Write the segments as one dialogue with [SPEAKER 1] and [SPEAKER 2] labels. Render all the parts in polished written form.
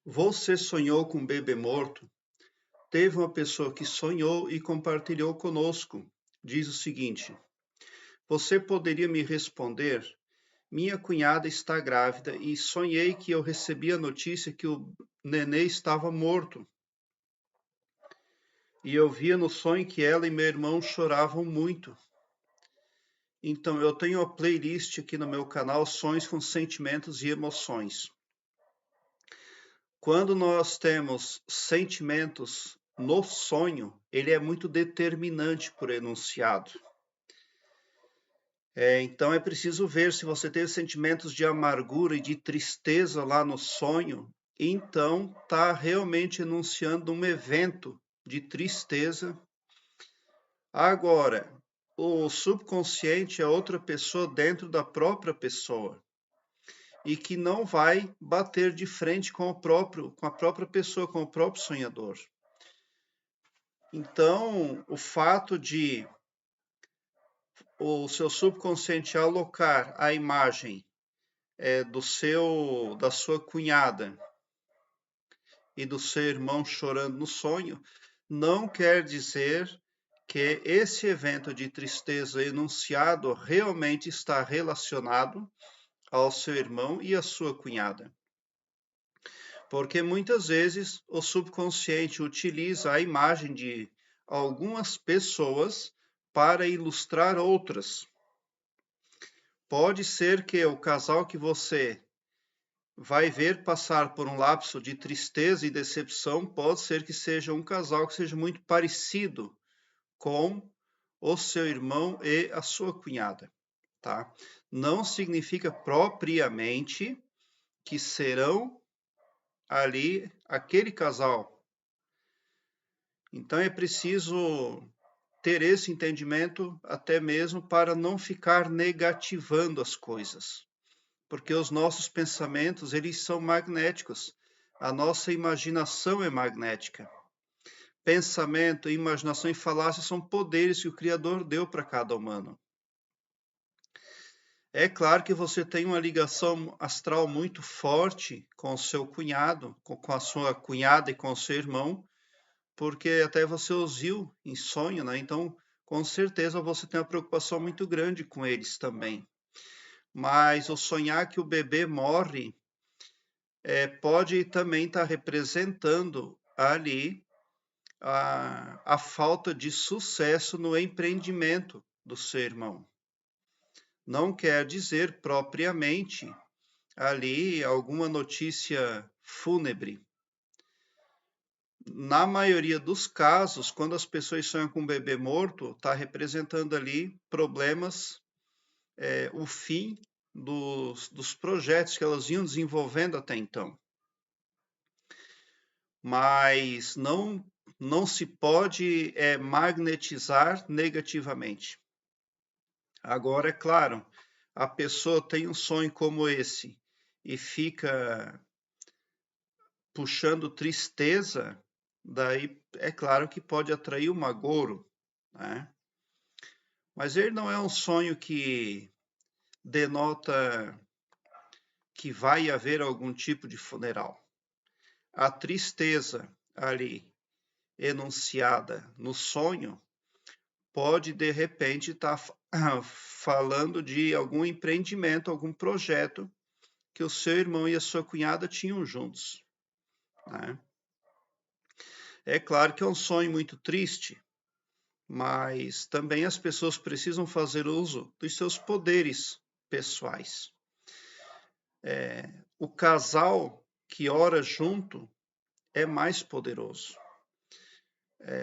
[SPEAKER 1] Você sonhou com um bebê morto? Teve uma pessoa que sonhou e compartilhou conosco. Diz o seguinte: Você poderia me responder? Minha cunhada está grávida e sonhei que eu recebi a notícia que o nenê estava morto. E eu via no sonho que ela e meu irmão choravam muito. Então eu tenho uma playlist aqui no meu canal Sonhos com Sentimentos e Emoções. Quando nós temos sentimentos no sonho, ele é muito determinante por enunciado. Então é preciso ver se você teve sentimentos de amargura e de tristeza lá no sonho, então está realmente enunciando um evento de tristeza. Agora, o subconsciente é outra pessoa dentro da própria pessoa e que não vai bater de frente com a própria pessoa, com o próprio sonhador. Então, o fato de o seu subconsciente alocar a imagem da sua cunhada e do seu irmão chorando no sonho, não quer dizer que esse evento de tristeza enunciado realmente está relacionado ao seu irmão e à sua cunhada. Porque muitas vezes o subconsciente utiliza a imagem de algumas pessoas para ilustrar outras. Pode ser que o casal que você vai ver passar por um lapso de tristeza e decepção, pode ser que seja um casal que seja muito parecido com o seu irmão e a sua cunhada, tá? Não significa propriamente que serão ali aquele casal. Então é preciso ter esse entendimento até mesmo para não ficar negativando as coisas, porque os nossos pensamentos, eles são magnéticos. A nossa imaginação é magnética. Pensamento, imaginação e falácia são poderes que o Criador deu para cada humano. É claro que você tem uma ligação astral muito forte com o seu cunhado, com a sua cunhada e com o seu irmão, porque até você os viu em sonho, né? Então, com certeza você tem uma preocupação muito grande com eles também. Mas o sonhar que o bebê morre pode também estar representando ali a falta de sucesso no empreendimento do seu irmão. Não quer dizer propriamente ali alguma notícia fúnebre. Na maioria dos casos, quando as pessoas sonham com um bebê morto, está representando ali problemas, o fim dos projetos que elas vinham desenvolvendo até então. Mas não se pode magnetizar negativamente. Agora, é claro, a pessoa tem um sonho como esse e fica puxando tristeza, daí é claro que pode atrair o agouro, né? Mas ele não é um sonho que denota que vai haver algum tipo de funeral. A tristeza ali enunciada no sonho pode de repente estar falando de algum empreendimento, algum projeto que o seu irmão e a sua cunhada tinham juntos, né? É claro que é um sonho muito triste, mas também as pessoas precisam fazer uso dos seus poderes pessoais. O casal que ora junto é mais poderoso.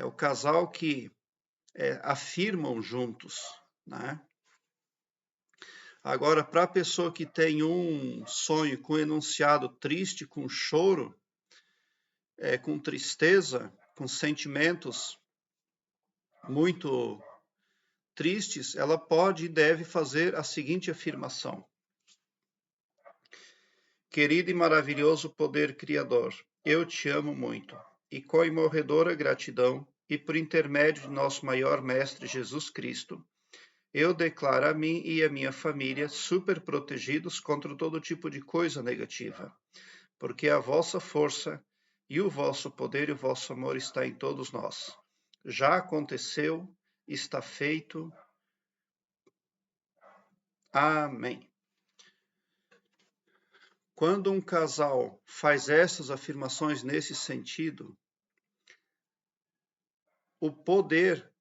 [SPEAKER 1] O casal que afirmam juntos, né? Agora, para a pessoa que tem um sonho com enunciado triste, com choro, com tristeza, com sentimentos muito tristes, ela pode e deve fazer a seguinte afirmação: Querido e maravilhoso poder criador, eu te amo muito, e com imorredora gratidão, e por intermédio de nosso maior mestre Jesus Cristo, eu declaro a mim e a minha família super protegidos contra todo tipo de coisa negativa. porque a vossa força e o vosso poder e o vosso amor está em todos nós. Já aconteceu, está feito. Amém. Quando um casal faz essas afirmações nesse sentido, o poder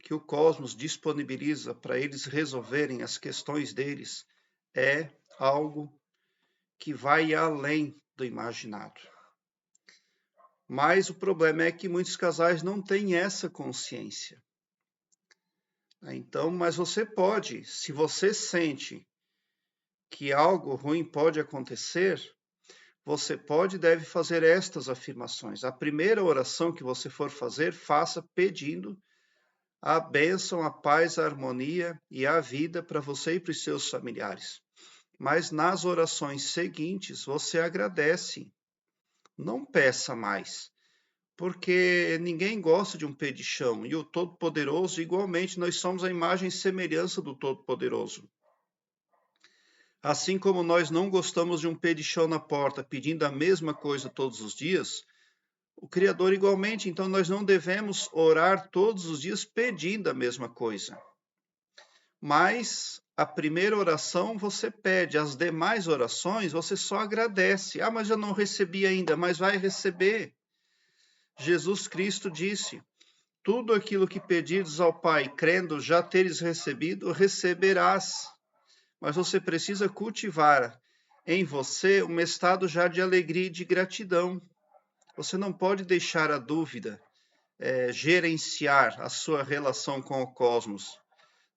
[SPEAKER 1] que o cosmos disponibiliza para eles resolverem as questões deles é algo que vai além do imaginado. Mas o problema é que muitos casais não têm essa consciência. Então, mas você pode, se você sente que algo ruim pode acontecer, você pode e deve fazer estas afirmações. A primeira oração que você for fazer, faça pedindo a bênção, a paz, a harmonia e a vida para você e para os seus familiares. Mas nas orações seguintes, você agradece. Não peça mais, porque ninguém gosta de um pé de chão. E o Todo-Poderoso, igualmente, nós somos a imagem e semelhança do Todo-Poderoso. Assim como nós não gostamos de um pé de chão na porta pedindo a mesma coisa todos os dias, o Criador igualmente, então nós não devemos orar todos os dias pedindo a mesma coisa. Mas a primeira oração você pede, as demais orações você só agradece. Ah, mas eu não recebi ainda, mas vai receber. Jesus Cristo disse: tudo aquilo que pedires ao Pai, crendo já teres recebido, receberás. Mas você precisa cultivar em você um estado já de alegria e de gratidão. Você não pode deixar a dúvida gerenciar a sua relação com o cosmos.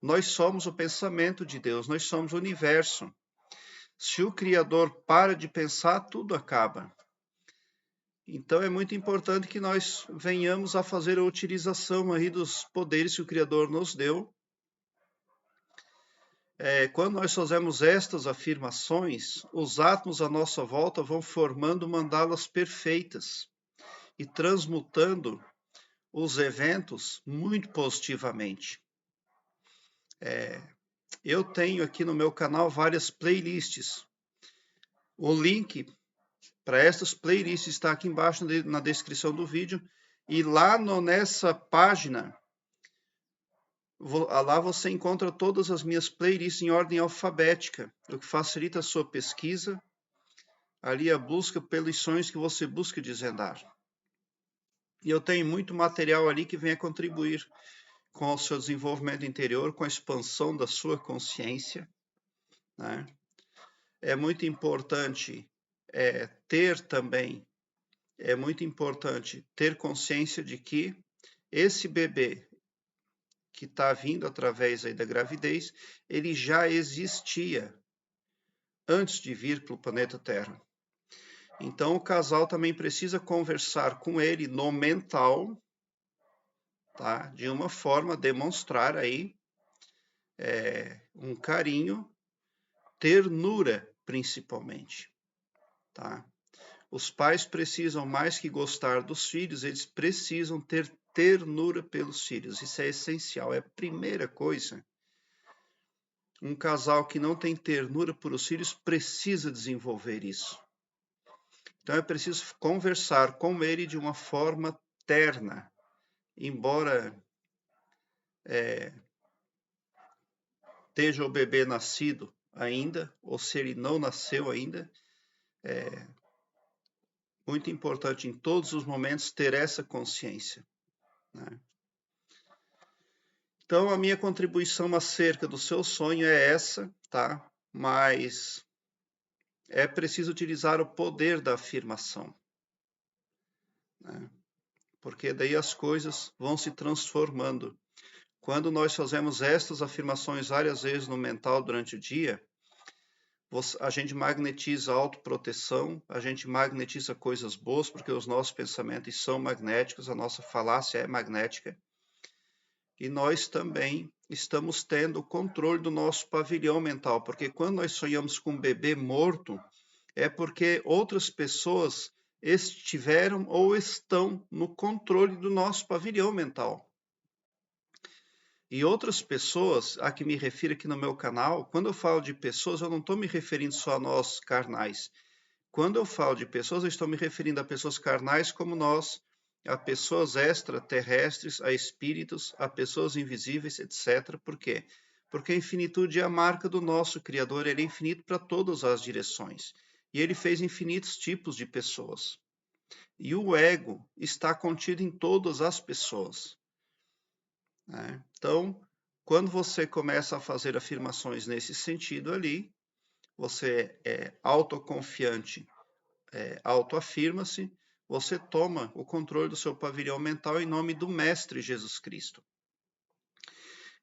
[SPEAKER 1] Nós somos o pensamento de Deus, nós somos o universo. Se o Criador para de pensar, tudo acaba. Então é muito importante que nós venhamos a fazer a utilização aí dos poderes que o Criador nos deu. Quando nós fazemos estas afirmações, os átomos à nossa volta vão formando mandalas perfeitas e transmutando os eventos muito positivamente. Eu tenho aqui no meu canal várias playlists. O link para essas playlists está aqui embaixo na descrição do vídeo. E lá nessa página, lá você encontra todas as minhas playlists em ordem alfabética, o que facilita a sua pesquisa. Ali a busca pelos sonhos que você busca desvendar. E eu tenho muito material ali que vem a contribuir com o seu desenvolvimento interior, com a expansão da sua consciência, né? É muito importante ter consciência de que esse bebê que está vindo através aí da gravidez, ele já existia antes de vir para o planeta Terra. Então o casal também precisa conversar com ele no mental, tá? De uma forma demonstrar aí um carinho, ternura principalmente, tá? Os pais precisam, mais que gostar dos filhos, eles precisam ter ternura pelos filhos. Isso é essencial, é a primeira coisa. Um casal que não tem ternura por os filhos precisa desenvolver isso. Então é preciso conversar com ele de uma forma terna, embora esteja o bebê nascido ainda, ou se ele não nasceu ainda, muito importante em todos os momentos ter essa consciência, né? Então, a minha contribuição acerca do seu sonho é essa, tá? Mas é preciso utilizar o poder da afirmação, né? Porque daí as coisas vão se transformando. Quando nós fazemos estas afirmações várias vezes no mental durante o dia, a gente magnetiza a autoproteção, a gente magnetiza coisas boas, porque os nossos pensamentos são magnéticos, a nossa falácia é magnética. E nós também estamos tendo o controle do nosso pavilhão mental, porque quando nós sonhamos com um bebê morto, é porque outras pessoas estiveram ou estão no controle do nosso pavilhão mental. E outras pessoas, a que me refiro aqui no meu canal, quando eu falo de pessoas, eu não estou me referindo só a nós carnais. Quando eu falo de pessoas, eu estou me referindo a pessoas carnais como nós, a pessoas extraterrestres, a espíritos, a pessoas invisíveis, etc. Por quê? Porque a infinitude é a marca do nosso Criador, ele é infinito para todas as direções. E ele fez infinitos tipos de pessoas. E o ego está contido em todas as pessoas. Né? Então, quando você começa a fazer afirmações nesse sentido ali, você é autoconfiante, autoafirma-se, você toma o controle do seu pavilhão mental em nome do Mestre Jesus Cristo.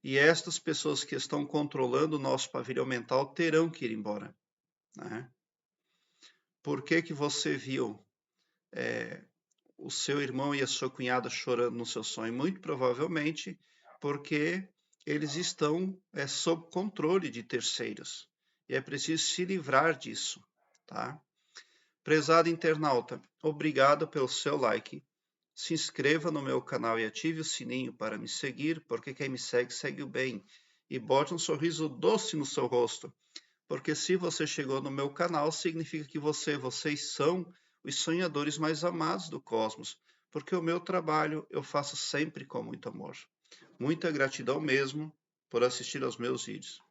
[SPEAKER 1] E estas pessoas que estão controlando o nosso pavilhão mental terão que ir embora. Né? Por que que você viu o seu irmão e a sua cunhada chorando no seu sonho? Muito provavelmente porque eles estão sob controle de terceiros. E é preciso se livrar disso. Tá? Prezado internauta, obrigado pelo seu like. Se inscreva no meu canal e ative o sininho para me seguir, porque quem me segue, segue o bem. E bote um sorriso doce no seu rosto, porque se você chegou no meu canal, significa que vocês são os sonhadores mais amados do cosmos, porque o meu trabalho eu faço sempre com muito amor. Muita gratidão mesmo por assistir aos meus vídeos.